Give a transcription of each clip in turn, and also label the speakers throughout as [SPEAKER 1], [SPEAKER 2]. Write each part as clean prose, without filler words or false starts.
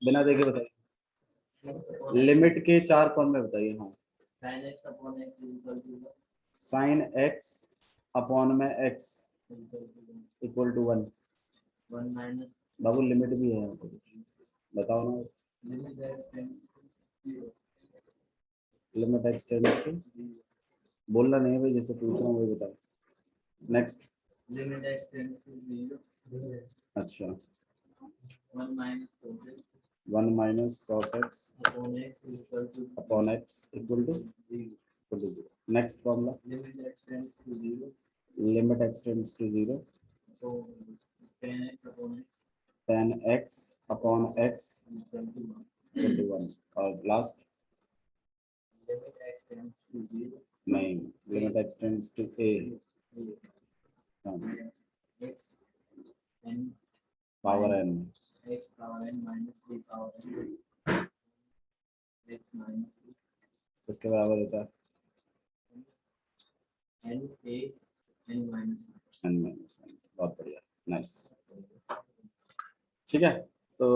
[SPEAKER 1] बिना देखे बताइए, लिमिट के 4 फॉर्मूले बताइए। हाँ, साइन एक्स अपॉन में एक्स इक्वल टू 1। बाबू लिमिट भी है तो बताओ ना। लिमिट एक्स टेंड्स टू, बोलना नहीं है भाई, जैसे पूछ रहा हूँ वही बताओ। नेक्स्ट, अच्छा 1 minus cos x upon x equal to 0। Next formula, limit x tends to 0 tan x अपॉन x इक्वल टू 1। और लास्ट, नहीं, limit x tends to a power n, इसके बराबर होता है n माइनस। बहुत बढ़िया, नाइस। ठीक है, तो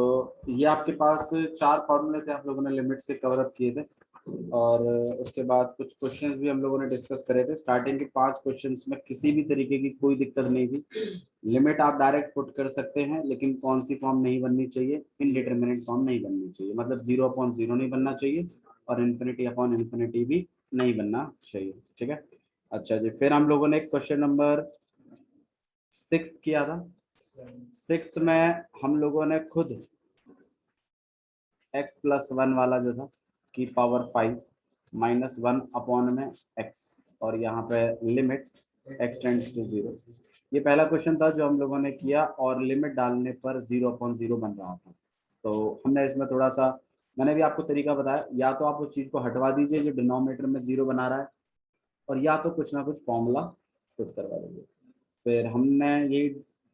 [SPEAKER 1] ये आपके पास 4 फॉर्मूले थे, आप लोगों ने लिमिट्स के कवर अप किए थे। और उसके बाद कुछ क्वेश्चंस भी हम लोगों ने डिस्कस करे थे। स्टार्टिंग के 5 क्वेश्चंस में किसी भी तरीके की कोई दिक्कत नहीं थी। लिमिट आप डायरेक्ट पुट कर सकते हैं, लेकिन कौन सी फॉर्म नहीं बननी चाहिए, इनडिटरमिनेट फॉर्म नहीं बननी चाहिए, मतलब 0 अपॉन 0 नहीं बनना चाहिए और इन्फिनिटी अपॉन इन्फिनिटी भी नहीं बनना चाहिए। ठीक है, अच्छा जी, फिर हम लोगों ने क्वेश्चन नंबर 6 किया था। 6 में हम लोगों ने खुद x प्लस 1 वाला जो था की पावर 5 माइनस 1 अपॉन में x, और यहाँ पे लिमिट x टेंड्स टू 0। ये पहला क्वेश्चन था जो हम लोगों ने किया, और लिमिट डालने पर 0 अपॉन 0 बन रहा था। तो हमने इसमें थोड़ा सा, मैंने भी आपको तरीका बताया, या तो आप उस चीज़ को हटवा दीजिए जो डिनोमिनेटर में 0 बना रहा है, और या तो कुछ ना कुछ फॉर्मूला पुट करवा दीजिए। फिर हमने ये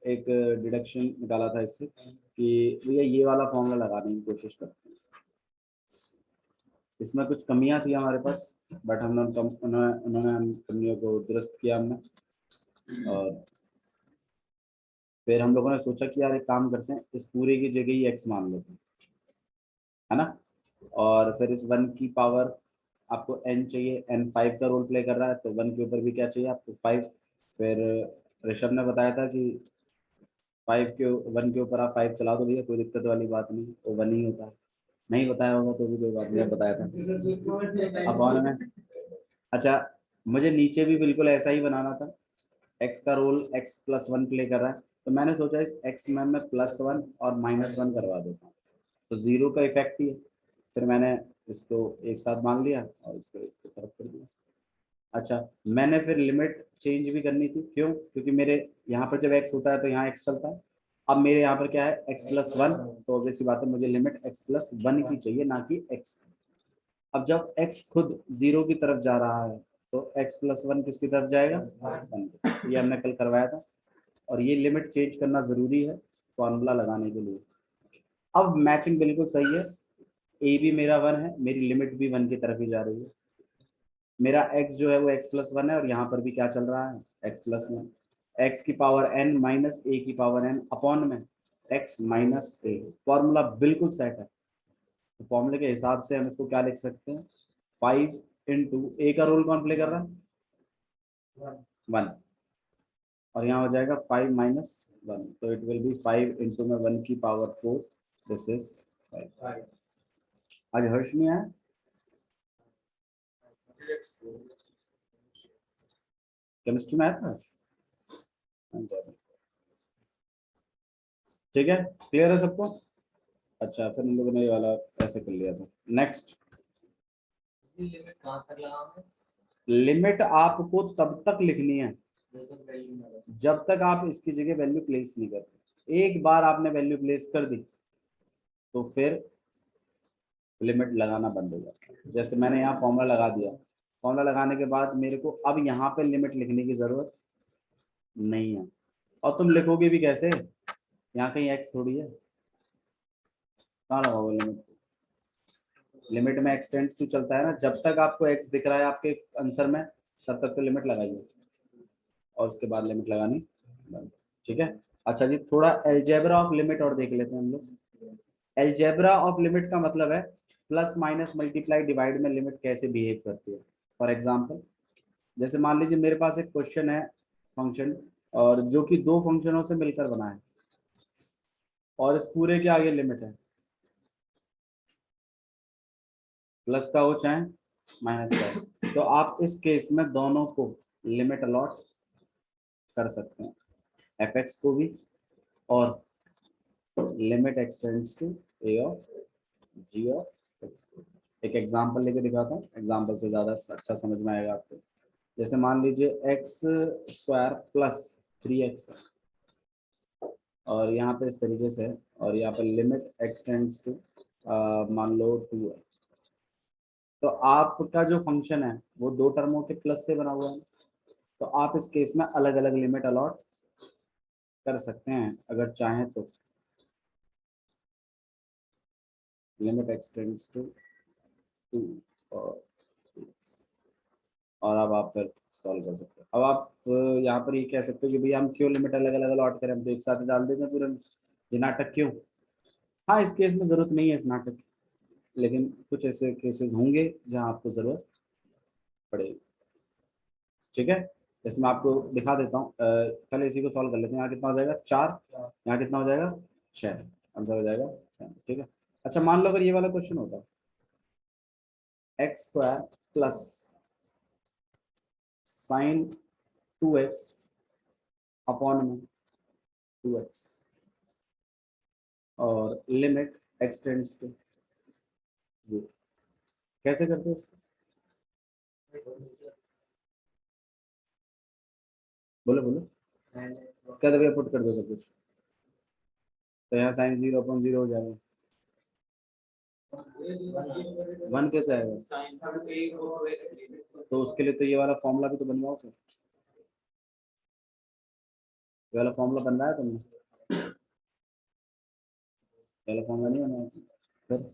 [SPEAKER 1] एक डिडक्शन निकाला था इससे कि भैया ये वाला फॉर्मूला लगाने की कोशिश करते हैं। इसमें कुछ कमियां थी हमारे पास, बट हमने उन्होंने कमियों को दुरुस्त किया हमने। और फिर हम लोगों ने सोचा कि यार एक काम करते हैं, इस पूरे की जगह ही x मान लेते हैं, है ना। और फिर इस 1 की पावर आपको n चाहिए, n 5 का रोल प्ले कर रहा है, तो 1 के ऊपर भी क्या चाहिए आपको 5। फिर ऋषभ ने बताया था कि 1 के ऊपर आप 5 चला दो भैया, कोई दिक्कत वाली बात नहीं, तो 1 ही होता है। नहीं बताया होगा तो भी कोई बात नहीं, बताया था अपॉन में। अच्छा, मुझे नीचे भी बिल्कुल ऐसा ही बनाना था, x का रोल x प्लस 1 प्ले कर रहा है, तो मैंने सोचा इस x में मैं प्लस 1 और माइनस 1 करवा देता हूँ, तो 0 का इफेक्ट ही है। फिर मैंने इसको एक साथ मान लिया और इसको एक तरफ कर दिया। अच्छा, मैंने फिर लिमिट चेंज भी करनी थी, क्यों? क्योंकि मेरे यहाँ पर जब x होता है तो यहाँ x चलता है। अब मेरे यहाँ पर क्या है, x प्लस 1, तो ऑब्वियसली बात है मुझे लिमिट x प्लस 1 की चाहिए, ना कि x। अब जब x खुद 0 की तरफ जा रहा है तो x प्लस 1 किसकी तरफ जाएगा, 1। ये हमने कल करवाया था, और ये लिमिट चेंज करना जरूरी है फॉर्मूला लगाने के लिए। अब मैचिंग बिल्कुल सही है, a भी मेरा 1 है, मेरी लिमिट भी 1 की तरफ ही जा रही है। मेरा x जो है वो x प्लस 1 है, और यहाँ पर भी क्या चल रहा है, x प्लस 1। x की पावर n माइनस a की पावर n अपॉन में x माइनस a। फॉर्मूला बिल्कुल सेट है, तो फॉर्मूले के हिसाब से हम इसको क्या लिख सकते हैं, 5 इंटू a का रोल कौन प्ले कर रहा है, 1, और यहाँ हो जाएगा 5 माइनस 1, तो इट विल बी 5 इंटू में 1 की पावर 4, दिस इज 5। आज हर्ष नहीं आया, केमिस्ट्री में आया था हर्ष? ठीक है, क्लियर है सबको? अच्छा, फिर हम लोगों ने ये वाला ऐसे कर लिया था। नेक्स्ट, लिमिट आपको तब तक लिखनी है जब तक आप इसकी जगह वैल्यू प्लेस नहीं करते। एक बार आपने वैल्यू प्लेस कर दी तो फिर लिमिट लगाना बंद हो जाता है। जैसे मैंने यहाँ फॉर्मूला लगा दिया, फॉर्मूला लगाने के बाद मेरे को अब यहाँ पे लिमिट लिखने की जरूरत नहीं है। और तुम लिखोगे भी कैसे, यहाँ कहीं x थोड़ी है, कहाँ लगाओगे लिमिट? लिमिट में x टेंड्स टू चलता है ना, जब तक आपको x दिख रहा है आपके आंसर में तब तक तो लिमिट लगाइए, और उसके बाद लिमिट लगानी बंद। ठीक है, अच्छा जी, थोड़ा अलजेब्रा ऑफ लिमिट और देख लेते हैं हम लोग। एलजेब्रा ऑफ लिमिट का मतलब है प्लस माइनस मल्टीप्लाई डिवाइड में लिमिट कैसे बिहेव करती है। फॉर एग्जाम्पल, जैसे मान लीजिए मेरे पास एक क्वेश्चन है फंक्शन, और जो कि दो फंक्शनों से मिलकर बना है, और इस पूरे के आगे लिमिट है, प्लस का हो चाहे माइनस का हो, तो आप इस केस में दोनों को लिमिट अलॉट कर सकते हैं, एफ एक्स को भी और limit x tends to a of g of x. एक एग्जांपल लेके दिखाता हूँ, एग्जांपल से ज़्यादा अच्छा समझ में आएगा आपको। जैसे मान लीजिए एक्स स्क्वायर प्लस 3x और यहाँ पे इस तरीके से है, और यहाँ पे लिमिट एक्सटेंड्स टू मान लो 2 है, तो आपका जो फंक्शन है वो दो टर्मों के प्लस से बना हुआ है, तो आप इस केस में अलग अलग लिमिट अलॉट कर सकते हैं अगर चाहें तो। लिमिट एक्सटेंड्स टू 2 और अब आप फिर सॉल्व कर सकते हो। अब आप यहाँ पर ये कह सकते हो कि भैया हम क्यों लिमिट अलग अलग अलॉट करें, हम तो एक साथ ही डाल देते हैं पूरे में, ये नाटक क्यों। हाँ, इस केस में जरूरत नहीं है इस नाटक की, लेकिन कुछ ऐसे केसेस होंगे जहाँ आपको जरूरत पड़ेगी। ठीक है, जैसे मैं आपको दिखा देता हूँ, पहले इसी को सॉल्व कर लेते हैं। यहाँ कितना हो जाएगा 4, यहाँ कितना हो जाएगा 6, आंसर हो जाएगा 6। ठीक है, अच्छा मान लो अगर ये वाला क्वेश्चन होता x square plus sign 2x upon में 2x और लिमिट एक्सटेंड्स टू 0, कैसे करते हैं इसको, बोलो बोलो, क्या दबे पुट कर दो सब कुछ, तो यहाँ साइन 0/0 हो जाएगा, 1 कैसे आएगा, तो उसके लिए तो ये वाला फॉर्मूला भी तो बनवाओ फिर, ये वाला फॉर्मूला बनवाया तुमने, ये वाला फॉर्मूला नहीं बनवाया फिर,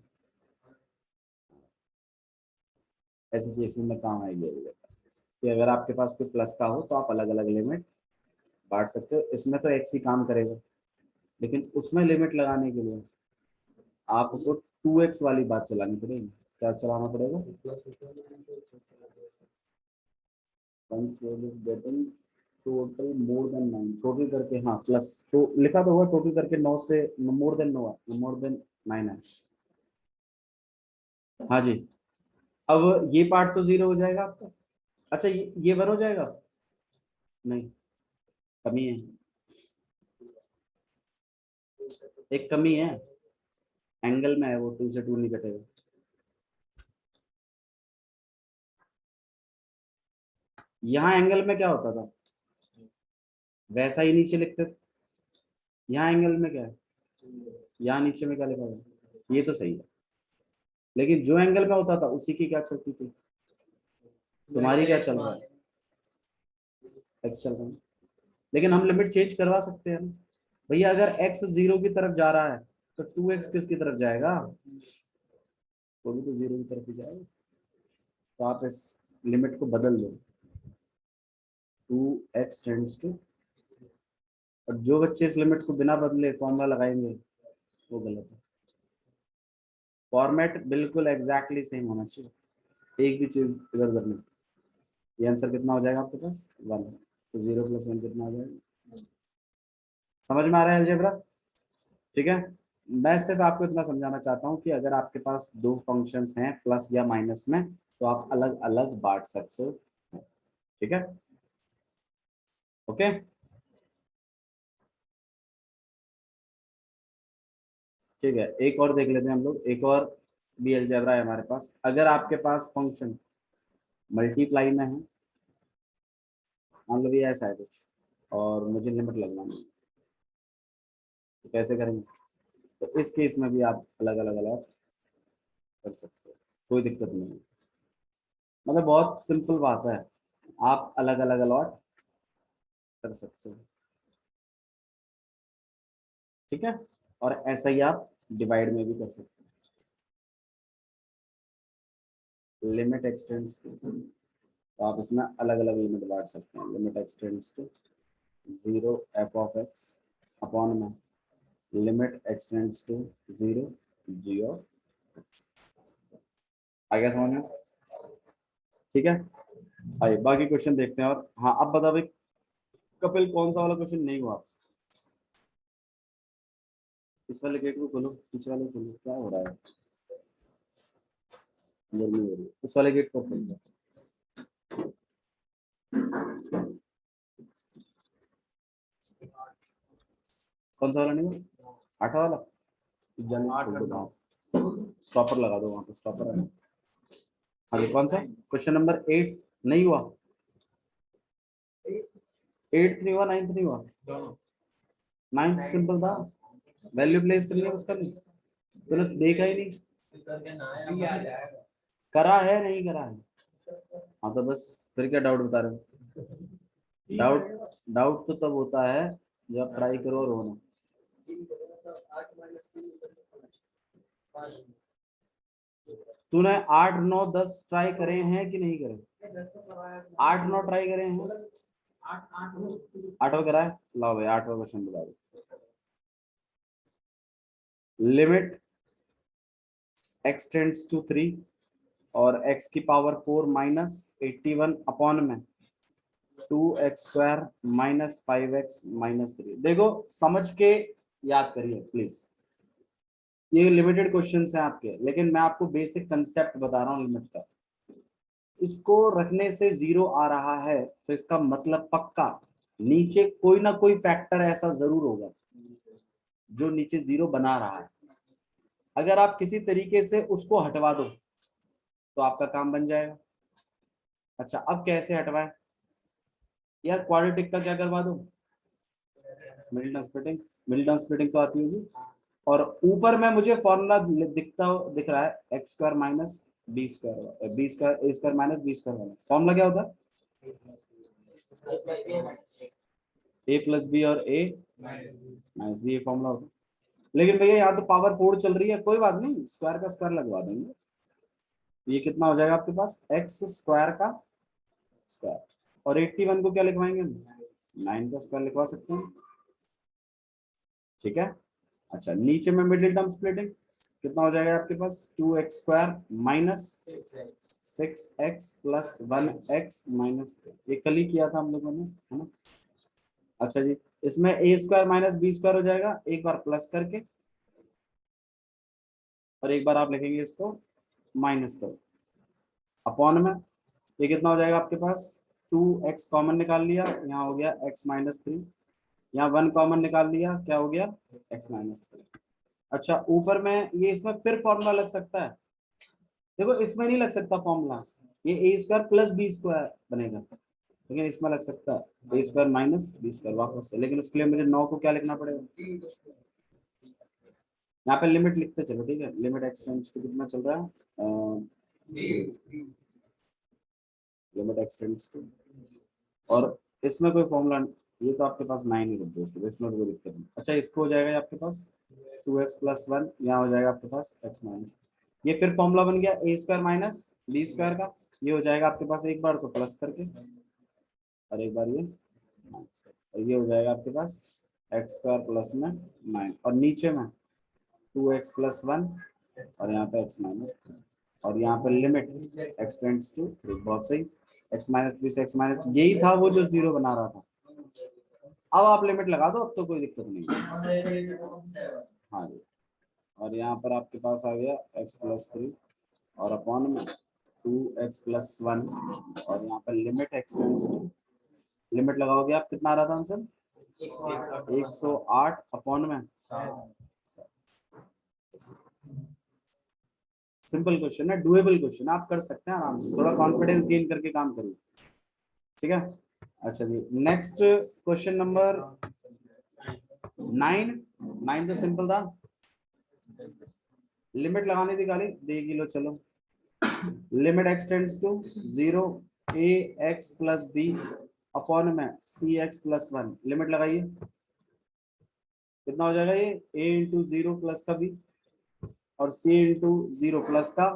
[SPEAKER 1] ऐसे केसेस में काम आएगी कि अगर आपके पास कोई प्लस का हो तो आप अलग अलग लिमिट बांट सकते हो। इसमें तो एक्स ही काम करेगा, लेकिन उसमें लिमिट लगाने के लिए आपको 2x वाली बात चलानी पड़ेगी। क्या चलाना पड़ेगा, टोटल मोर देन 9, टोटल करके, हाँ प्लस तो लिखा तो हुआ टोटल करके 9 से मोर देन 9 है, मोर देन 9 है। हाँ जी, अब ये पार्ट तो 0 हो जाएगा आपका। अच्छा ये 1 हो जाएगा, नहीं कमी है, एक कमी है, एंगल में है वो, 2 से 2 नहीं कटेगा। यहाँ एंगल में क्या होता था, वैसा ही नीचे लिखते थे। यहाँ एंगल में क्या है, यहाँ नीचे में क्या लिखा था, ये तो सही है, लेकिन जो एंगल में होता था उसी की क्या चलती थी, तुम्हारी क्या चल रहा है, एक्स चल रहा है। लेकिन हम लिमिट चेंज करवा सकते हैं ना। भैया अगर एक्स 0 की तरफ जा रहा है तो 2x किसकी तरफ जाएगा, वो भी तो 0 की तरफ ही जाएगा, तो आप इस लिमिट को बदल दो, 2x टेंड्स टू, और जो बच्चे इस लिमिट को बिना बदले फॉर्मूला लगाएंगे वो गलत है। फॉर्मेट बिल्कुल एग्जैक्टली सेम होना चाहिए, एक भी चीज इधर उधर नहीं। ये आंसर कितना हो जाएगा आपके पास 1, तो 0 + 1 कितना हो जाएगा, समझ में आ रहा है अलजेब्रा। ठीक है, मैं सिर्फ आपको इतना समझाना चाहता हूँ कि अगर आपके पास दो फंक्शंस हैं प्लस या माइनस में, तो आप अलग अलग बांट सकते हो। ठीक है, ओके। ठीक है, एक और देख लेते हैं हम लोग, एक और भी अलजेब्रा है हमारे पास। अगर आपके पास फंक्शन मल्टीप्लाई में है, मान लो भी ऐसा है कुछ, और मुझे लिमिट लगवानी है, तो कैसे करेंगे, तो इस केस में भी आप अलग अलग अलग कर सकते हो, कोई दिक्कत नहीं है, मतलब बहुत सिंपल बात है, आप अलग अलग अलॉट कर सकते हो। ठीक है, और ऐसा ही आप डिवाइड में भी कर सकते हो, लिमिट एक्सटेंड्स टू, तो आप इसमें अलग अलग लिमिट बांट सकते हैं, limit x tends to 0 f of x upon में limit x tends to 0 G of, आ गया समझ में? ठीक है, आइए बाकी क्वेश्चन देखते हैं। और हाँ अब बताओ भाई कपिल, कौन सा वाला क्वेश्चन नहीं हुआ आपसे? इस वाले गेट को खोलो, पीछे वाले खोलो, क्या हो रहा है? गर्मी हो रही है, उस वाले गेट को खोलो। कौन सा वाला नहीं हुआ? 8 वाला स्टॉपर लगा दो, वहां पे स्टॉपर है। हाँ कौन सा क्वेश्चन नंबर 8 नहीं हुआ? 8th नहीं हुआ, 9th नहीं हुआ? 9th सिंपल था, वैल्यू प्लेस करनी है उसका, नहीं तूने देखा ही नहीं, करा है नहीं करा है? हाँ तो बस फिर क्या डाउट बता रहे हो? डाउट, डाउट तो तब होता है जब ट्राई करो और होना। तूने 8 9 10 ट्राई करे हैं कि नहीं करे? 8 9 ट्राई करे हैं? 8वां करा है? लाओ भाई 8वां क्वेश्चन बता दो। लिमिट x टेंड्स टू 3 और x की पावर 4 माइनस 81 अपॉन में 2x² माइनस 5x माइनस 3। देखो समझ के याद करिए प्लीज, ये लिमिटेड क्वेश्चंस हैं आपके, लेकिन मैं आपको बेसिक कंसेप्ट बता रहा हूँ लिमिट का। इसको रखने से 0 आ रहा है तो इसका मतलब पक्का नीचे कोई ना कोई फैक्टर ऐसा जरूर होगा जो नीचे 0 बना रहा है। अगर आप किसी तरीके से उसको हटवा दो तो आपका काम बन जाएगा। अच्छा अब कैसे हटवाएं? यार क्वाड्रेटिक का क्या करवा दो, middle term splitting, middle term splitting तो आती होगी। और ऊपर में मुझे फॉर्मूला दिख रहा है x² minus b² a² minus b² वाला फॉर्मूला क्या होता है? a प्लस बी और a माइनस बी, ये फॉर्मूला होता है। लेकिन भैया यहाँ तो पावर 4 चल रही है, कोई बात नहीं, स्क्वायर का स्क्वायर लगवा देंगे। ये कितना हो जाएगा आपके पास? x² का स्क्वायर। और 81 को क्या लिखवाएंगे? 9 का स्क्वायर लिखवा सकते हैं, ठीक है। अच्छा नीचे में मिडिल टर्म स्प्लिटिंग कितना हो जाएगा आपके पास? 2x² minus 6x plus 1x minus, ये कल ही किया था हम लोगों ने, है ना? अच्छा जी, इसमें a² माइनस b² हो जाएगा, एक बार प्लस करके और एक बार आप लिखेंगे इसको माइनस कर अपॉन में, ये कितना हो जाएगा आपके पास? 2x कॉमन निकाल लिया, यहाँ हो गया x माइनस 3, यहाँ 1 कॉमन निकाल लिया, क्या हो गया? x minus 3। अच्छा ऊपर में ये इसमें फिर फॉर्मूला लग सकता है, देखो इसमें नहीं लग सकता फॉर्मूला, ये a² प्लस b² बनेगा, लेकिन इसमें लग सकता है a² माइनस b² वापस से। लेकिन उसके लिए मुझे 9 को क्या लिखना पड़ेगा? यहाँ पे लिमिट लिखते चलो, ठीक है। लिमिट x टेंड्स टू कितना चल रहा है? लिमिट x टेंड्स टू, और इसमें कोई फॉर्मूला, ये तो आपके पास 9 ही रख दो इसको, इसमें कोई दिक्कत नहीं। अच्छा इसको हो जाएगा आपके पास 2x प्लस 1, यहाँ हो जाएगा आपके पास x माइनस, ये फिर फॉर्मूला बन गया a² माइनस b² का, ये हो जाएगा आपके पास एक बार तो प्लस करके और एक बार ये माइनस करके, और ये हो जाएगा आपके पास x² प्लस में 9 और नीचे में 2x प्लस 1 और यहाँ पे x माइनस, और यहाँ पे लिमिट x टेंड्स टू 3, बहुत सही। x माइनस 3 से x माइनस, यही था वो जो 0 बना रहा था। अब आप लिमिट लगा दो, अब तो कोई दिक्कत नहीं। हाँ जी, और यहाँ पर आपके पास आ गया x प्लस 3 और अपॉन में 2x प्लस 1 और यहाँ पर limit x tends to, limit लगाओगे आप कितना आ रहा था आंसर? 108 अपॉन में, सिंपल क्वेश्चन है, डुएबल क्वेश्चन है, आप कर सकते हैं आराम से, थोड़ा कॉन्फिडेंस गेन करके काम करिए, ठीक है। अच्छा जी नेक्स्ट क्वेश्चन नंबर 9, 9 तो सिंपल था, लिमिट लगाने थी खाली, देगी लो चलो। Limit x tends to 0 ax plus b upon में cx प्लस 1, लिमिट लगाइए, कितना हो जाएगा? ये a इंटू 0 प्लस का b और c इंटू 0 प्लस का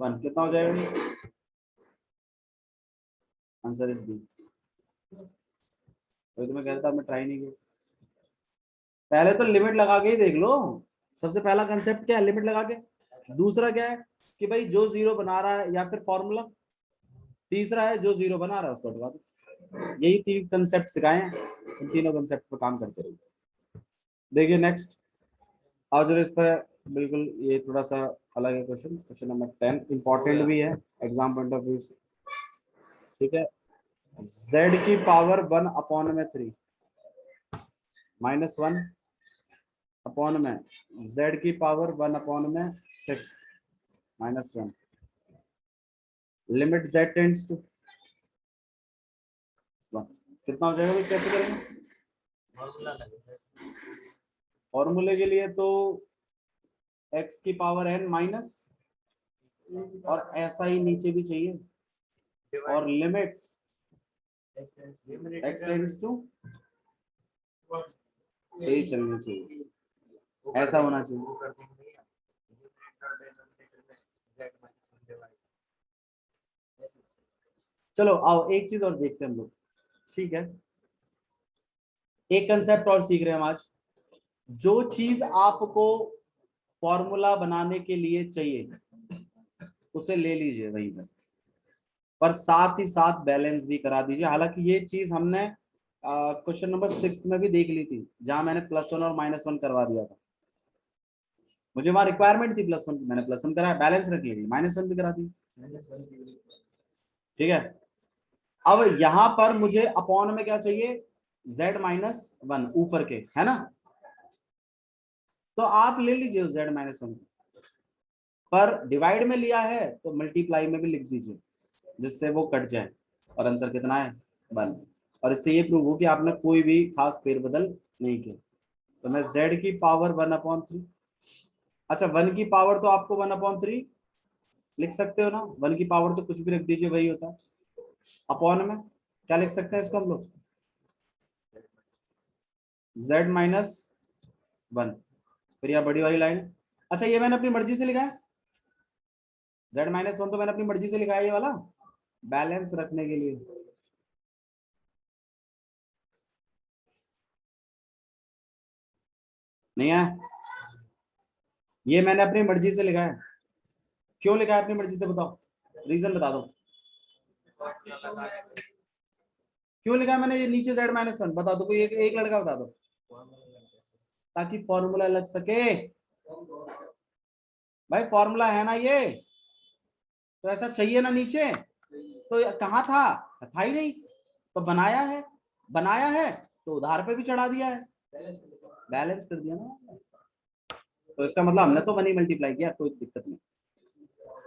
[SPEAKER 1] 1, कितना हो जाएगा? Answer is B. तो मैं कह रहा था मैं ट्राई नहीं किया, पहले तो लिमिट लगा के ही देख लो, सबसे पहला कंसेप्ट क्या है, लिमिट लगा के। दूसरा क्या है कि भाई जो जीरो बना रहा है या फिर फॉर्मूला। तीसरा है जो जीरो बना रहा है उसको हटवा दो। यही तीन कंसेप्ट सिखाए हैं, इन तीनों कंसेप्ट पर काम करते रहिए। देखिए नेक्स्ट, आज इस पर बिल्कुल ये थोड़ा सा अलग है क्वेश्चन। क्वेश्चन नंबर 10 इंपॉर्टेंट भी है एग्जाम पॉइंट ऑफ व्यू से। ठीक है, z की पावर 1/3 -1 अपॉन में z की power 1/6 -1 limit z tends to 1। कितना हो जाएगा भाई, कैसे करेंगे? फॉर्मूले के लिए तो x की पावर n माइनस, और ऐसा ही नीचे भी चाहिए, और limit x tends to a चलनी चाहिए, ऐसा होना चाहिए। चलो आओ एक चीज और देखते हैं हम लोग। ठीक है, एक कंसेप्ट और सीख रहे हैं हम आज। जो चीज आपको फॉर्मूला बनाने के लिए चाहिए उसे ले लीजिए वहीं पर साथ ही साथ बैलेंस भी करा दीजिए। हालांकि ये चीज हमने क्वेश्चन नंबर 6 में भी देख ली थी, जहां मैंने +1 और -1 करवा दिया था। मुझे वहां रिक्वायरमेंट थी +1 की, मैंने +1 कराया, बैलेंस रख ली, -1 भी करा दी। ठीक है, अब यहां पर मुझे अपॉन में क्या चाहिए, z-1 ऊपर के, है ना। तो आप ले लीजिए z-1, पर डिवाइड में लिया है तो मल्टीप्लाई में भी लिख दीजिए, जिससे वो कट जाए, और आंसर कितना है 1। और इससे ये प्रूव हो कि आपने कोई भी खास फेरबदल नहीं किया। तो मैं z की पावर 1/3, अच्छा 1 की पावर तो आपको 1/3 लिख सकते हो ना, 1 की पावर तो कुछ भी रख दीजिए वही होता है। अपॉन में क्या लिख सकते हैं इसको हम लोग, z-1, फिर यह बड़ी वाली लाइन। अच्छा ये मैंने अपनी मर्जी से लिखा है, z-1 तो मैंने अपनी मर्जी से लिखा है, ये वाला बैलेंस रखने के लिए। नहीं है, ये मैंने अपनी मर्जी से लिखा है। क्यों लिखा है अपनी मर्जी से, बताओ, रीजन बता दो क्यों लिखा है मैंने ये नीचे z-1, बता दो कोई एक लड़का बता दो, ताकि फॉर्मूला लग सके। भाई फॉर्मूला है ना ये, तो ऐसा चाहिए ना नीचे, तो कहाँ था, था ही नहीं, तो बनाया है, बनाया है तो उधार पे भी चढ़ा दिया है, बैलेंस कर दिया ना। तो इसका मतलब हमने तो 1 ही मल्टीप्लाई किया, कोई दिक्कत नहीं।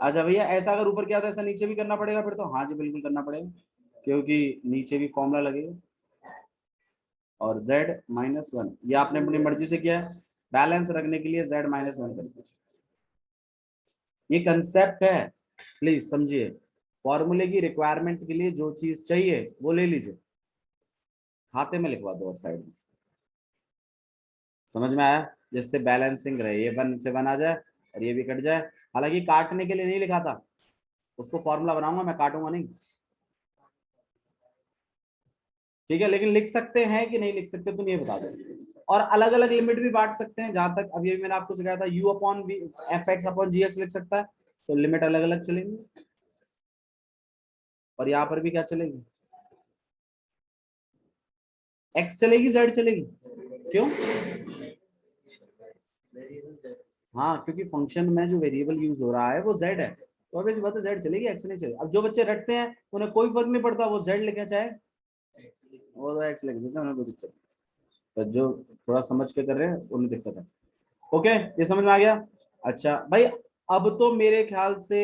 [SPEAKER 1] अच्छा भैया ऐसा अगर ऊपर किया तो ऐसा नीचे भी करना पड़ेगा फिर तो, हाँ जी बिल्कुल करना पड़ेगा, क्योंकि नीचे भी फॉर्मूला लगेगा। और z-1 ये आपने अपनी मर्जी से किया है, बैलेंस रखने के लिए z-1 कर दीजिए। ये कंसेप्ट है, प्लीज समझिए। फॉर्मूले की रिक्वायरमेंट के लिए जो चीज चाहिए वो ले लीजिए, खाते में लिखवा दो और साइड में। समझ में आया, जिससे बैलेंसिंग रहे, ये 1 से 1 आ जाए और ये भी कट जाए। हालांकि काटने के लिए नहीं लिखा था, उसको फॉर्मूला बनाऊंगा मैं, काटूंगा नहीं। ठीक है, लेकिन लिख सकते हैं कि नहीं लिख सकते तुम ये बता दो। और अलग अलग लिमिट भी बांट सकते हैं, जहां तक अभी मैंने आपको सिखाया था, u/f(x/gx) लिख सकता है, तो लिमिट अलग अलग चलेंगी। और यहाँ पर भी क्या चलेगी, x चलेगी z चलेगी, क्यों, हाँ क्योंकि फंक्शन में जो वेरिएबल यूज हो रहा है वो z है, तो अब ऐसी बात है z चलेगी, x नहीं चलेगी। अब जो बच्चे रटते हैं उन्हें कोई फर्क नहीं पड़ता, वो z लिखे चाहे वो तो x लिख देते हैं, उन्हें कोई दिक्कत नहीं। तो जो थोड़ा समझ के कर रहे हैं उन्हें दिक्कत है। ओके, ये समझ में आ गया। अच्छा भाई, अब तो मेरे ख्याल से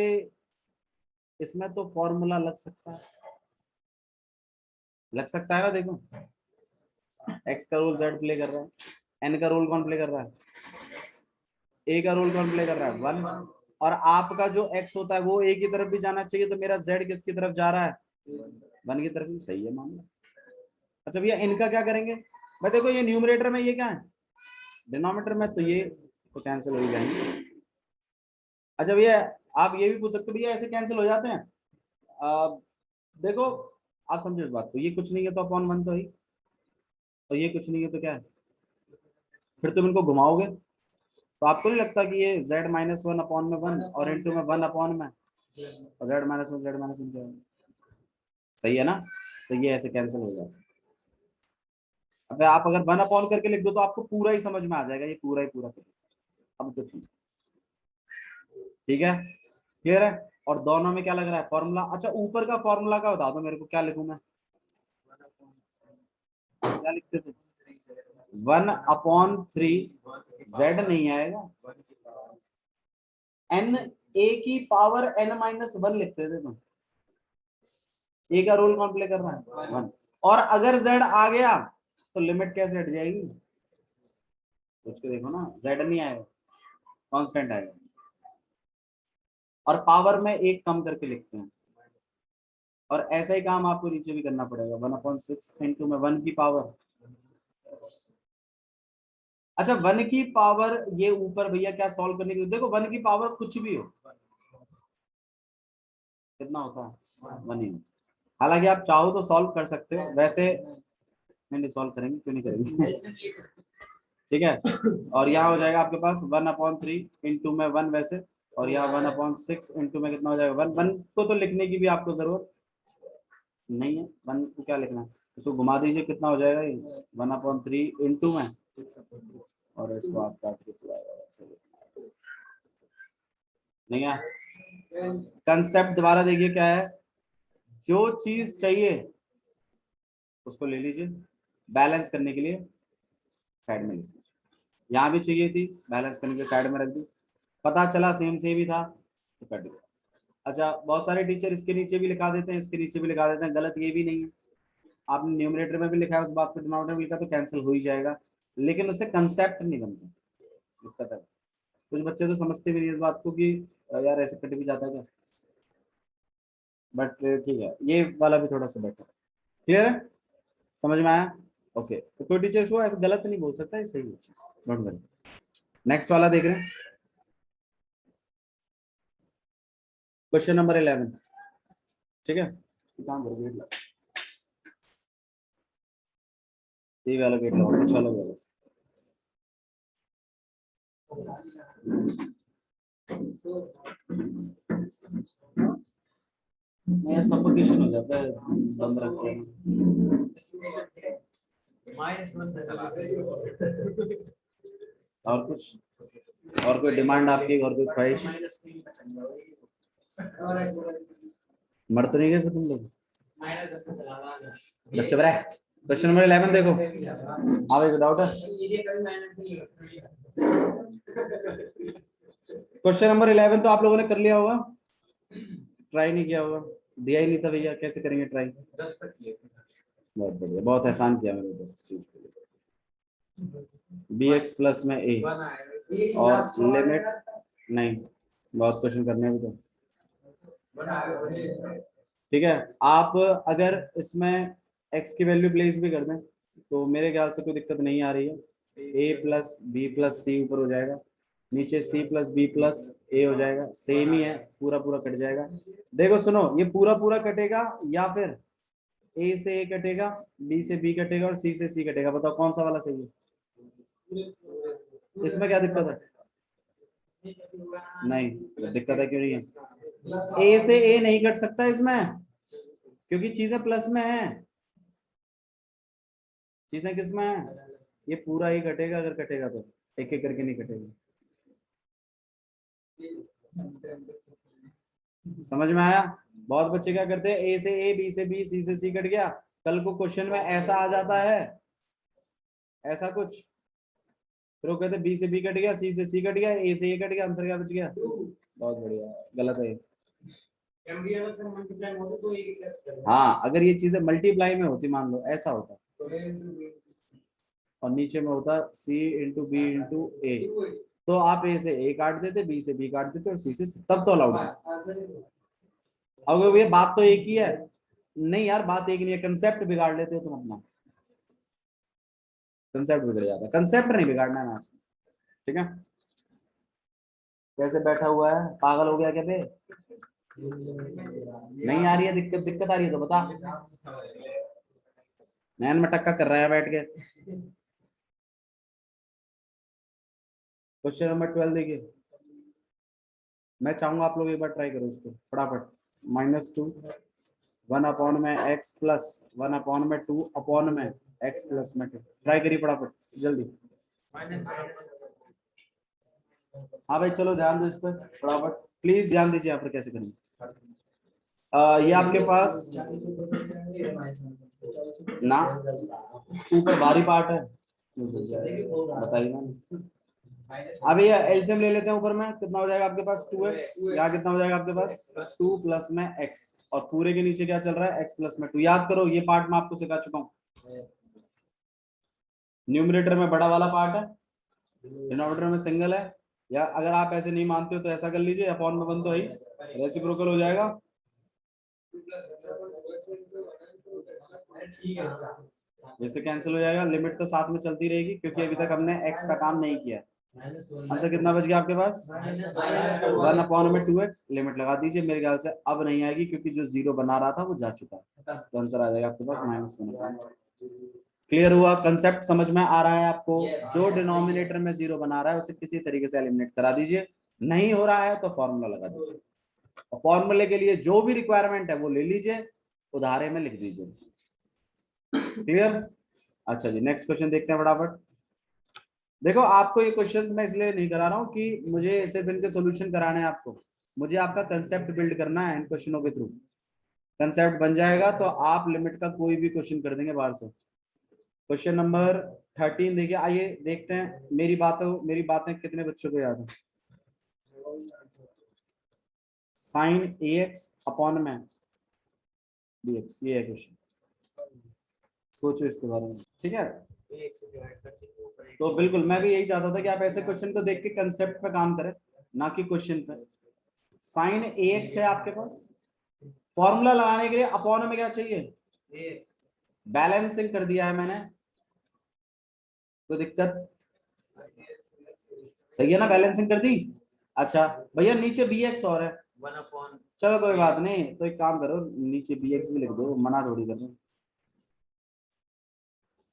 [SPEAKER 1] इसमें तो फॉर्मूला लग सकता है, लग सकता है ना। देखो x का रोल z प्ले कर रहा है, n का रोल कौन प्ले कर रहा है, a का रोल कौन प्ले कर रहा है 1, और आपका जो x होता है वो a की तरफ भी जाना चाहिए, तो मेरा z किसकी तरफ जा रहा है 1 की तरफ ही, सही है मामला। अच्छा भैया इनका क्या करेंगे, मैं देखो ये न्यूमरेटर में, ये क्या है डिनोमिनेटर में, तो ये तो कैंसिल हो जाएंगे। अच्छा भैया आप ये भी पूछ सकते हो, भैया ऐसे कैंसिल हो जाते हैं, देखो आप समझो इस बात को, ये कुछ नहीं है तो अपॉन 1 तो ही, और ये कुछ नहीं है तो क्या है, फिर तुम इनको घुमाओगे तो आपको नहीं लगता कि ये z माइनस वन अपॉन में वन और इंटू में वन अपॉन में और z माइनस वन क्या है? सही है ना? तो ये ऐसे कैंसिल हो जाता है। अब आप अगर वन अपॉन करके लिख दो तो आपको पूरा ही समझ में आ जाएगा, ये पूरा ही पूरा करेगा। अब तो ठीक है, क्लियर है? और दोनों में क्या लग रहा है फॉर्मूला? अच्छा ऊपर का फॉर्मूला का बता दो मेरे को, क्या लिखूं मैं? क्या लिखते थे? 1/3 z नहीं आएगा, n a की पावर n माइनस वन लिखते थे तुम। a का रोल कौन प्ले कर रहा है? 1। और अगर z आ गया तो लिमिट कैसे हट जाएगी? सोच के देखो ना, z नहीं आएगा, कांस्टेंट आएगा। और पावर में एक कम करके लिखते हैं, और ऐसा ही काम आपको नीचे भी करना पड़ेगा। 1/6 इंटू में 1 की पावर। अच्छा 1 की पावर ये ऊपर भैया क्या सॉल्व करने की, देखो 1 की पावर कुछ भी हो कितना होता है? 1 ही। हालांकि आप चाहो तो सॉल्व कर सकते हो, वैसे नहीं सॉल्व करेंगे, क्यों नहीं करेंगे। ठीक है, और यहाँ हो जाएगा आपके पास 1/3 इंटू में 1 वैसे, और यहाँ 1/6 इंटू में कितना हो जाएगा? 1। 1 को तो लिखने की भी आपको जरूरत नहीं है, 1 को क्या लिखना है, इसको घुमा दीजिए, कितना हो जाएगा ये? 1/3 इंटू में, और इसको आप काट के नहीं है। कंसेप्ट दोबारा देखिए क्या है, जो चीज चाहिए उसको ले लीजिए, बैलेंस करने के लिए साइड में लिख लीजिए। यहाँ भी चाहिए थी, बैलेंस करने के लिए साइड में रख दी, पता चला सेम सेम ही था तो कट गया। अच्छा बहुत सारे टीचर इसके नीचे भी लिखा देते हैं, इसके नीचे भी लिखा देते हैं, गलत ये भी नहीं है। आपने न्यूमरेटर में भी लिखा है उस बात को, डिनोमिनेटर में लिखा तो कैंसिल हो ही जाएगा, लेकिन उससे कंसेप्ट नहीं बनता, दिक्कत है। कुछ बच्चे तो समझते भी नहीं इस बात को कि यार ऐसे कट भी जाता है क्या, बट ठीक है, ये वाला भी थोड़ा सा बेटर है। क्लियर है, समझ में आया? ओके, तो कोई टीचर्स को ऐसे गलत नहीं बोल सकता, सही है चीज, डोंट वरी। नेक्स्ट वाला देख रहे हैं, क्वेश्चन नंबर 11। ठीक है, काम करो गेट लगाओ, ये वाला गेट लगाओ, कुछ अलग होगा। मैं सफोकेशन हो जाता है बंद रखते हैं। और कुछ, और कोई डिमांड आपकी, और कोई ख्वाहिश? मर तो नहीं गए फिर तुम लोग बच्चे? बरा क्वेश्चन नंबर 11 देखो, हाँ भाई डाउट है? क्वेश्चन नंबर 11 तो आप लोगों ने कर लिया होगा, ट्राई नहीं किया होगा, दिया ही नहीं था भैया, कैसे करेंगे ट्राई? 10 तक किए। बहुत बढ़िया, बहुत एहसान किया मेरे ऊपर इस चीज के लिए। bx प्लस में a और लिमिट नहीं, बहुत क्वेश्चन करने हैं तो। ठीक है, आप अगर इसमें x की वैल्यू प्लेस भी कर दें तो मेरे ख्याल से कोई दिक्कत नहीं आ रही है। a plus B plus C ऊपर हो जाएगा, नीचे c plus B plus a हो जाएगा, सेम ही है, पूरा पूरा कट जाएगा। देखो सुनो, ये पूरा पूरा कटेगा या फिर a से a कटेगा, b से b कटेगा और c से c कटेगा, बताओ कौन सा वाला सही है? इसमें क्या दिक्कत है? नहीं, दिक्कत है क्यों नहीं है? a से a नहीं कट सकता इसमें, क्योंकि चीजें प्लस में है, चीजें किस में है? ये पूरा ही कटेगा, अगर कटेगा तो एक एक करके नहीं कटेगा। समझ में आया? बहुत बच्चे क्या करते हैं, ए से ए, बी से बी, सी से सी कट गया, कल को क्वेश्चन में ऐसा आ जाता है, ऐसा कुछ, फिर वो कहते बी से बी कट गया, सी से सी कट गया, ए से ए कट गया, आंसर क्या बच गया? बहुत बढ़िया, गलत है। हाँ अगर ये चीजें मल्टीप्लाई में होती, मान लो ऐसा होता और नीचे में होता सी इंटू बी इंटू ए, तो आप ए से ए काट देते, बी से बी काट देते और सी से तब तो अलाउड है। अब ये बात तो एक ही है, नहीं यार बात एक नहीं है, कंसेप्ट बिगाड़ लेते हो तुम अपना, कंसेप्ट बिगड़ जाता है, कंसेप्ट नहीं बिगाड़ना है मैथ्स। ठीक है, कैसे बैठा हुआ है, पागल हो गया क्या बे? नहीं आ रही है दिक्कत, दिक्कत आ रही है तो बता, नैन मटक्का कर रहा है बैठ के। क्वेश्चन नंबर 12 देखिए, मैं चाहूंगा आप लोग एक बार ट्राई करो इसको फटाफट। -2 1 अपॉन में x प्लस 1 अपॉन में 2 अपॉन में x प्लस में 2, ट्राई करिए फटाफट जल्दी। हाँ भाई चलो ध्यान दो इस पर फटाफट, प्लीज ध्यान दीजिए यहाँ पर कैसे करेंगे। ये आपके पास ना ऊपर भारी पार्ट है, बताइए ना। अब ये एलसीएम ले लेते हैं, ऊपर में कितना हो जाएगा आपके पास 2x, यहाँ कितना हो जाएगा आपके पास 2 प्लस में x, और पूरे के नीचे क्या चल रहा है x प्लस में 2। याद करो ये पार्ट मैं आपको सिखा चुका हूँ। न्यूमरेटर में बड़ा वाला पार्ट है, डिनोमिनेटर में सिंगल है, या अगर आप ऐसे नहीं मानते हो तो ऐसा कर लीजिए, अपॉन में 1 तो ही रेसिप्रोकल हो जाएगा। वैसे कैंसिल हो जाएगा, लिमिट तो साथ में चलती रहेगी क्योंकि अभी तक हमने x का काम नहीं किया। आंसर कितना बच गया आपके पास 1 अपॉन में 2x, लिमिट लगा दीजिए, मेरे ख्याल से अब नहीं आएगी क्योंकि जो 0 बना रहा था वो जा चुका है, तो आंसर आ जाएगा आपके पास -1। क्लियर हुआ, कंसेप्ट समझ में आ रहा है आपको? जो डिनोमिनेटर में 0 बना रहा है उसे किसी तरीके से एलिमिनेट करा दीजिए, नहीं हो रहा है तो फॉर्मूला लगा दीजिए, और फॉर्मूले के लिए जो भी रिक्वायरमेंट है वो ले लीजिए, उधारे में लिख दीजिए। क्लियर? अच्छा जी नेक्स्ट क्वेश्चन देखते हैं फटाफट। देखो आपको ये क्वेश्चंस मैं इसलिए नहीं करा रहा हूँ कि मुझे सिर्फ इनके सॉल्यूशन कराने हैं आपको, मुझे आपका कंसेप्ट बिल्ड करना है इन क्वेश्चनों के थ्रू। कंसेप्ट बन जाएगा तो आप लिमिट का कोई भी क्वेश्चन कर देंगे बाहर से। क्वेश्चन नंबर 13 देखिए, आइए देखते हैं मेरी बातें कितने बच्चों को याद है। साइन ax अपॉन में dx, ये है क्वेश्चन, सोचो इसके बारे में। ठीक है, तो बिल्कुल मैं भी यही चाहता था कि आप ऐसे क्वेश्चन को देख के कंसेप्ट पे काम करें, ना कि क्वेश्चन पे। साइन ax है आपके पास, फॉर्मूला लगाने के लिए अपॉन में क्या चाहिए, बैलेंसिंग कर दिया है मैंने, तो दिक्कत सही है ना, बैलेंसिंग कर दी। अच्छा भैया नीचे bx और है, चलो कोई बात नहीं, तो एक काम करो नीचे bx भी लिख दो, मना थोड़ी कर दो,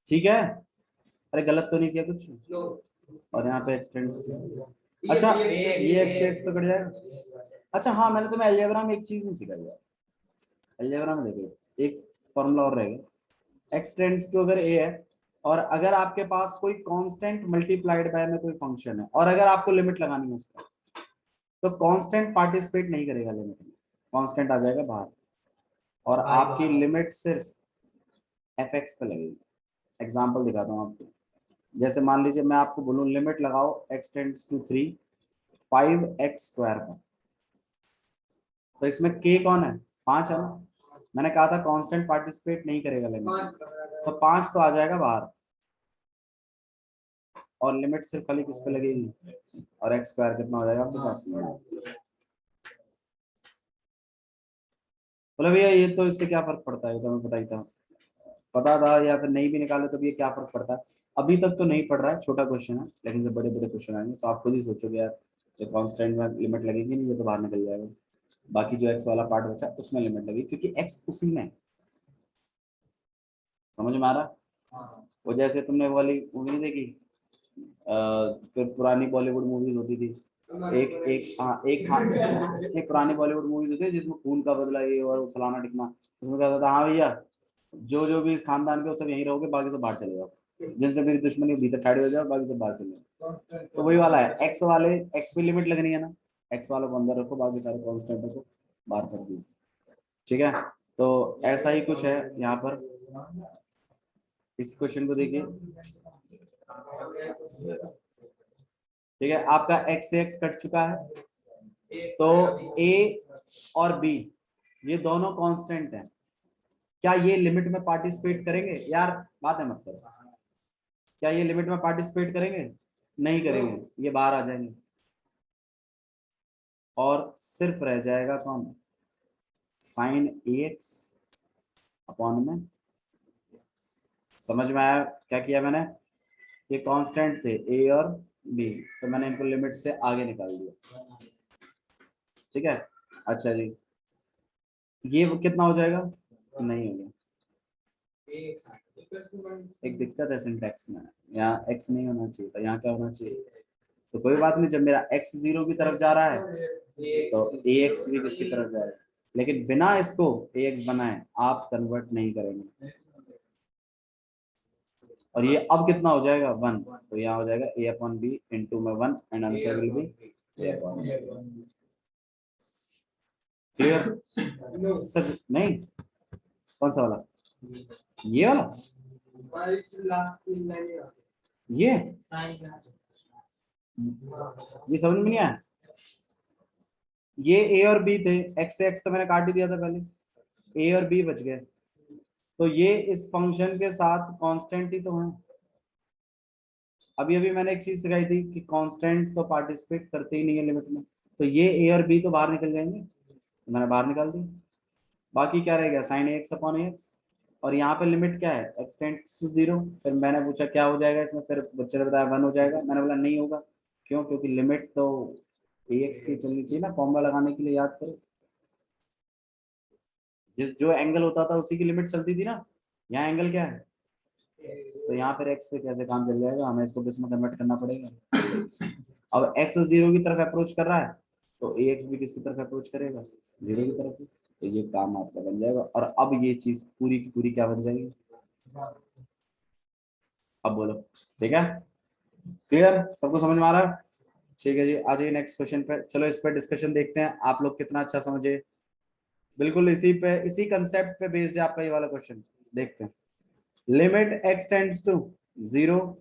[SPEAKER 1] ठीक है। अरे गलत तो नहीं किया कुछ, और यहाँ पे एक्सटेंड, अच्छा ये x से x तो कट जाएगा। अच्छा हाँ मैंने तुम्हें अलजेब्रा में एक चीज नहीं सिखाई है, अलजेब्रा में देखो एक फॉर्मूला और रहेगा, x टेंड्स टू अगर a है, और अगर आपके पास कोई कांस्टेंट मल्टीप्लाइड बाय में कोई फंक्शन है, और अगर आपको लिमिट लगानी है उसका, तो कांस्टेंट पार्टिसिपेट नहीं करेगा लिमिट में, कांस्टेंट आ जाएगा बाहर, और आपकी लिमिट सिर्फ fx पे लगेगी। एग्जांपल दिखाता हूँ आपको, जैसे मान लीजिए मैं आपको बोलूं लिमिट लगाओ x tends to 3 5x square का, तो इसमें k कौन है 5 है ना, मैंने कहा था कांस्टेंट पार्टिसिपेट नहीं करेगा लिमिट, तो 5 तो आ जाएगा बाहर, और लिमिट सिर्फ खाली किस पे लगेगी, और एक्स स्क्वायर कितना हो जाएगा आपके पास। बोले भैया ये तो इससे क्या फर्क पड़ता है, तो मैं बताई था, पता था या फिर नहीं भी निकाले तो भी ये क्या फर्क पड़ता है। अभी तक तो नहीं पड़ रहा है, छोटा क्वेश्चन है, लेकिन जब बड़े बड़े क्वेश्चन आएंगे तो आप खुद ही सोचोगे यार जो कांस्टेंट में लिमिट लगेगी नहीं, ये तो बाहर निकल जाएगा, बाकी जो एक्स वाला पार्ट बचा उसमें लिमिट लगेगी क्योंकि एक्स उसी में। समझ में आ रहा? वो जैसे तुमने वो वाली मूवी देखी, फिर पुरानी बॉलीवुड मूवीज होती थी, एक पुरानी बॉलीवुड मूवीज होती है जिसमें खून का बदला ये और फलाना टिकना, उसमें कहता था हाँ भैया जो जो भी इस खानदान के सब यहीं रहोगे, बाकी सब बाहर चले जाओ, जिनसे मेरी दुश्मनी भीतर ठाड़ी हो जाओ, बाकी सब बाहर चले जाओ। तो वही वाला है, एक्स पे लिमिट लगनी है ना, एक्स वालों को अंदर रखो, बाकी सारे कॉन्स्टेंट को बाहर कर दीजिए, ठीक है। तो ऐसा ही कुछ है यहाँ पर, इस क्वेश्चन को देखिए, ठीक है आपका एक्स से एक्स कट चुका है, तो ए और बी ये दोनों कांस्टेंट हैं, क्या ये लिमिट में पार्टिसिपेट करेंगे यार, बात है मत करो, क्या ये लिमिट में पार्टिसिपेट करेंगे, नहीं करेंगे, ये बाहर आ जाएंगे, और सिर्फ रह जाएगा कौन, साइन एक्स अपॉन में, समझ में आया क्या किया मैंने, ये कांस्टेंट थे ए और बी, तो मैंने इनको लिमिट से आगे निकाल दिया, ठीक है। अच्छा जी ये कितना हो जाएगा, नहीं होगा, एक दिक्कत है सिंटैक्स में, यहाँ एक्स नहीं होना चाहिए था, यहाँ क्या होना चाहिए, तो कोई बात नहीं, जब मेरा x 0 की तरफ जा रहा है तो ax भी किसकी तरफ जा रहा है, लेकिन बिना इसको ax बनाए आप कन्वर्ट नहीं करेंगे। और ये अब कितना हो जाएगा 1, तो यहाँ हो जाएगा a अपॉन बी इंटू में 1 and answer will be a upon B. Clear? सच नहीं, कौन सा वाला, ये वाला, ये समझ में नहीं आया। ये a और b थे, x से x तो मैंने काट ही दिया था पहले, a और b बच गए, तो ये इस फंक्शन के साथ कांस्टेंट ही तो है। अभी अभी मैंने एक चीज सिखाई थी कि कांस्टेंट तो पार्टिसिपेट करते ही नहीं है लिमिट में, तो ये a और b तो बाहर निकल जाएंगे, तो मैंने बाहर निकाल दी। बाकी क्या रहेगा साइन एक्स अपॉन एक्स, और यहाँ पे लिमिट क्या है x टेंड्स टू 0। फिर मैंने पूछा क्या हो जाएगा इसमें, फिर बच्चे ने बताया 1 हो जाएगा, मैंने बोला नहीं होगा, क्यों, क्योंकि लिमिट तो ax की चलनी चाहिए ना, फॉर्मूला लगाने के लिए याद करो, जिस जो एंगल होता था उसी की लिमिट चलती थी ना, यहाँ एंगल क्या है, तो यहाँ पर x से कैसे काम चल जाएगा, हमें इसको इसमें कन्वर्ट करना पड़ेगा। अब x 0 की तरफ अप्रोच कर रहा है तो ax भी किसकी तरफ अप्रोच करेगा, 0 की तरफ, तो ये काम आपका बन जाएगा, और अब ये चीज पूरी की पूरी क्या बन जाएगी, अब बोलो, ठीक है, क्लियर, सबको समझ में आ रहा है? ठीक है जी, आ जाइए नेक्स्ट क्वेश्चन पे, चलो इस पे डिस्कशन देखते हैं आप लोग कितना अच्छा समझे। बिल्कुल इसी पे, इसी कंसेप्ट पे बेस्ड है आपका ये वाला क्वेश्चन, देखते हैं। Limit x tends to 0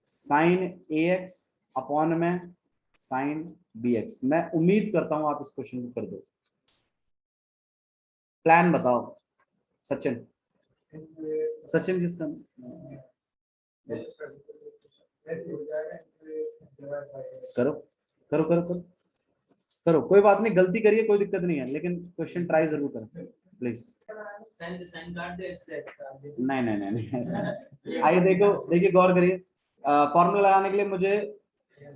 [SPEAKER 1] sine ax upon में साइन bx। मैं उम्मीद करता हूं आप इस क्वेश्चन को कर दो। प्लान बताओ सचिन, सचिन किसका, करो करो करो करो करो, कोई बात नहीं, गलती करिए कोई दिक्कत नहीं है, लेकिन क्वेश्चन ट्राई जरूर करें प्लीज। नहीं नहीं नहीं नहीं ऐसा नहीं। आइए देखो, देखिए गौर करिए, फॉर्मूला लगाने के लिए मुझे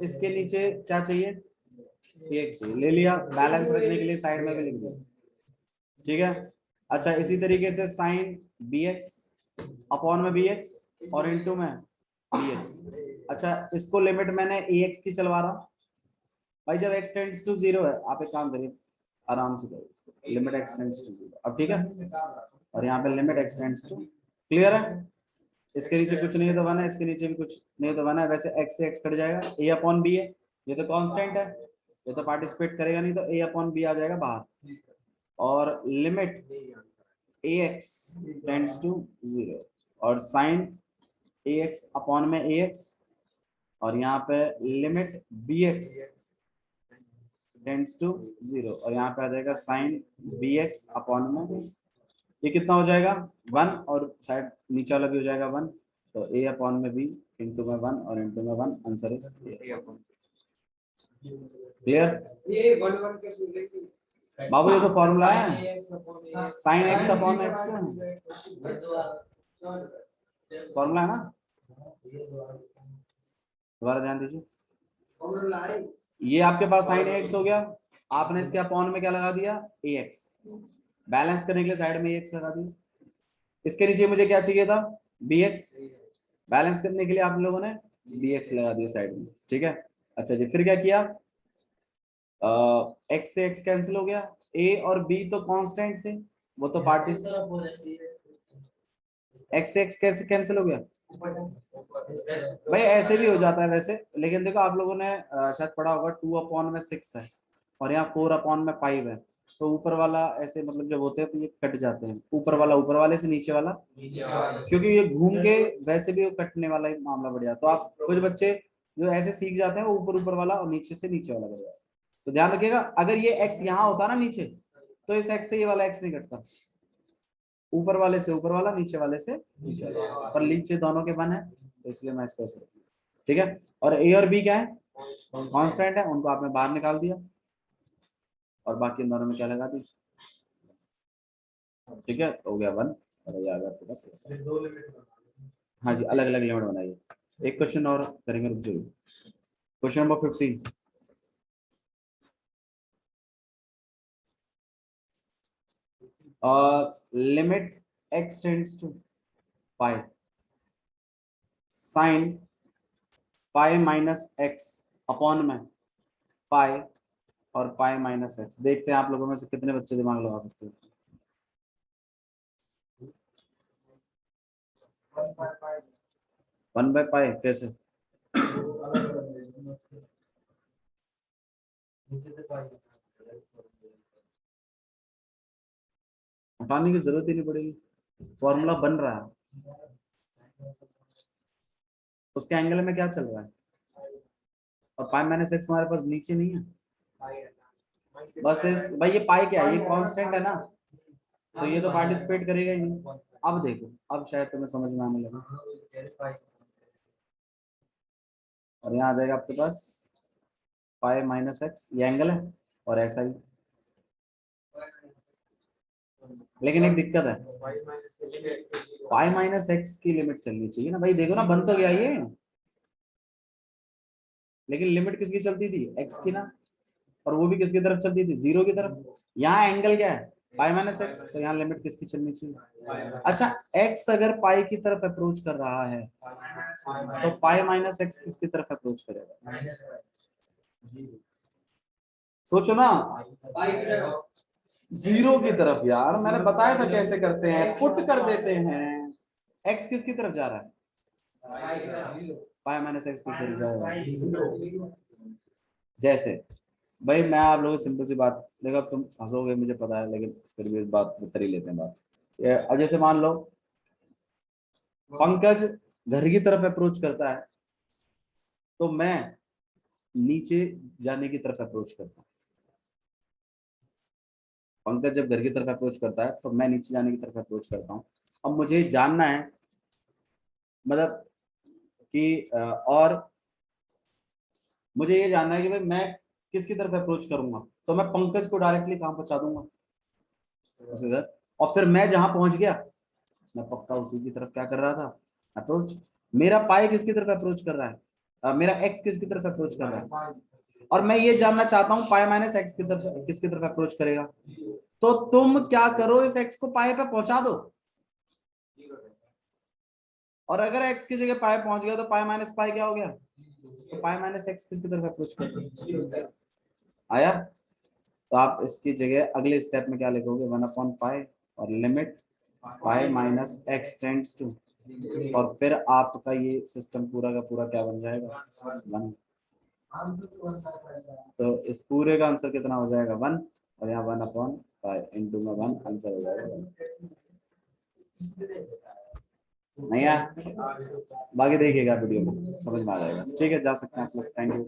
[SPEAKER 1] इसके नीचे क्या चाहिए, एक चाहिए, ले लिया, बैलेंस रखने के लिए साइड में भी लिख दिया, ठीक है। अच्छा इसी तरीके से साइन bx अपॉन में bx और इनटू में bx। अच्छा इसको लिमिट मैंने ax की चलवा रहा हूं भाई, जब x टेंड्स टू 0 है, आप एक काम करिए आराम से करिए, लिमिट x टेंड्स टू 0, अब ठीक है, और यहाँ पे limit x tends to, clear है, इसके नीचे कुछ नहीं है तो 1 है, इसके नीचे भी कुछ नहीं तो 1 है, वैसे x से x कट जाएगा, a अपॉन b है, ये तो कांस्टेंट है, ये तो पार्टिसिपेट करेगा नहीं, तो a अपॉन b आ जाएगा बाहर, और लिमिट ax टेंड्स टू 0 और साइन ax अपॉन में ax, और यहाँ पे लिमिट bx टेंड्स टू 0 और यहाँ पे आ जाएगा साइन bx अपॉन में, ये कितना हो जाएगा 1 और साइड नीचे वाला भी हो जाएगा 1, तो a अपॉन में b इंटू में 1 और इंटू में 1, आंसर इज क्लियर। बाबू ये तो फॉर्मूला है, sign x upon x formula है ना, दोबारा ध्यान दीजिए, ये आपके पास साइन एक्स हो गया, आपने इसके अपॉन में क्या लगा दिया ax, बैलेंस करने के लिए साइड में ax लगा दिया, इसके नीचे मुझे क्या चाहिए था bx, बैलेंस करने के लिए आप लोगों ने bx लगा दिया साइड में, ठीक है। अच्छा जी फिर क्या किया, x से x कैंसिल हो गया, a और b तो कांस्टेंट थे, वो तो पार्टिस, x से x कैसे कैंसिल हो गया भाई, ऐसे भी हो जाता है वैसे, लेकिन देखो आप लोगों ने शायद पढ़ा होगा 2 अपॉन में 6 है और यहाँ 4 अपॉन में 5 है, तो ऊपर वाला ऐसे मतलब जब होते हैं तो ये कट जाते हैं, ऊपर वाला ऊपर वाले से, नीचे वाला क्योंकि ये घूम के वैसे भी कटने वाला ही मामला बढ़ जाता, तो आप कुछ बच्चे जो ऐसे सीख जाते हैं वो ऊपर वाला और नीचे से नीचे वाला बढ़ जाता है, तो ध्यान रखिएगा अगर ये x यहाँ होता ना नीचे, तो इस x से ये वाला x नहीं कटता, ऊपर वाले से ऊपर वाला, नीचे वाले से नीचे वाला, पर नीचे दोनों के 1 है, तो इसलिए मैं इसको ऐसे, ठीक है। और a और b क्या है कांस्टेंट है, उनको आपने बाहर निकाल दिया और बाकी इन दोनों में क्या लगा दी, ठीक है, हो गया 1 और ये आ गया आपके पास, हाँ जी अलग अलग लिमिट बनाइए। एक क्वेश्चन और करेंगे, रुक जाइए, question number 15, limit x tends to pi sine pi minus x upon में पाई और पाई माइनस एक्स। देखते हैं आप लोगों में से कितने बच्चे दिमाग लगा सकते हैं। 1/पाई कैसे? हटाने की जरूरत ही नहीं पड़ेगी, फॉर्मूला बन रहा है। उसके एंगल में क्या चल रहा है? और पाई माइनस एक्स हमारे पास नीचे नहीं है, बस इस भाई ये पाई क्या है, ये कांस्टेंट है ना, तो ये तो पार्टिसिपेट करेगा ही नहीं। अब देखो, अब शायद तुम्हें समझ में आने लगा। और यहाँ आ जाएगा आपके पास पाई माइनस एक्स, ये एंगल है और ऐसा ही। लेकिन एक दिक्कत है, पाई माइनस एक्स की लिमिट चलनी चाहिए ना भाई। देखो ना, बन तो गया ये, लेकिन लिमिट किसकी चलती थी? एक्स की ना, और वो भी किसकी तरफ चलती थी? जीरो की तरफ। यहाँ एंगल क्या है? पाई माइनस एक्स, तो यहाँ लिमिट किसकी चलनी चाहिए? अच्छा, एक्स अगर पाई की तरफ अप्रोच कर रहा है तो पाई माइनस एक्स किसकी तरफ अप्रोच करेगा? सोचो ना, जीरो की तरफ। यार मैंने बताया था कैसे करते हैं, पुट कर देते हैं। एक्स किसकी तरफ जा रहा है? पाई माइनस एक्स की तरफ जा रहा है। जैसे भाई मैं आप लोगों को सिंपल सी बात, देखो अब तुम हंसोगे मुझे पता है, लेकिन फिर भी इस बात पर कर ही लेते हैं बात। अब जैसे मान लो पंकज घर की तरफ अप्रोच करता है, तो मैं नीचे जाने की तरफ अप्रोच करता हूँ। पंकज जब घर की तरफ अप्रोच करता है तो मैं नीचे जाने की तरफ अप्रोच करता हूँ। अब मुझे जानना है, मतलब कि और मुझे ये जानना है कि भाई मैं किसकी तरफ अप्रोच करूंगा, तो मैं पंकज को डायरेक्टली कहाँ पहुंचा दूंगा? उसके घर। और फिर मैं जहां पहुंच गया, मैं पक्का उसी की तरफ क्या कर रहा था? अप्रोच। मेरा पाई किसकी तरफ अप्रोच कर रहा है? मेरा एक्स किसकी तरफ अप्रोच कर रहा है? और मैं ये जानना चाहता हूँ पाई माइनस एक्स की तरफ किसकी तरफ अप्रोच करेगा। तो तुम क्या करो, इस एक्स को पाई पे पहुंचा दो, और अगर एक्स की जगह पाई पहुंच गया तो पाई माइनस पाई क्या हो गया? तो पाई माइनस एक्स किसकी तरफ अप्रोच कर आया। तो आप इसकी जगह अगले स्टेप में क्या लिखोगे? 1/पाई और limit pi minus x tends to, और फिर आपका ये सिस्टम पूरा का पूरा क्या बन जाएगा? 1। तो इस पूरे का आंसर कितना हो जाएगा? 1। और यहाँ 1/पाई इंटू में 1, आंसर हो जाएगा 1। नहीं यार, बाकी देखिएगा वीडियो में समझ में आ जाएगा। ठीक है, जा सकते हैं आप लोग। Thank you.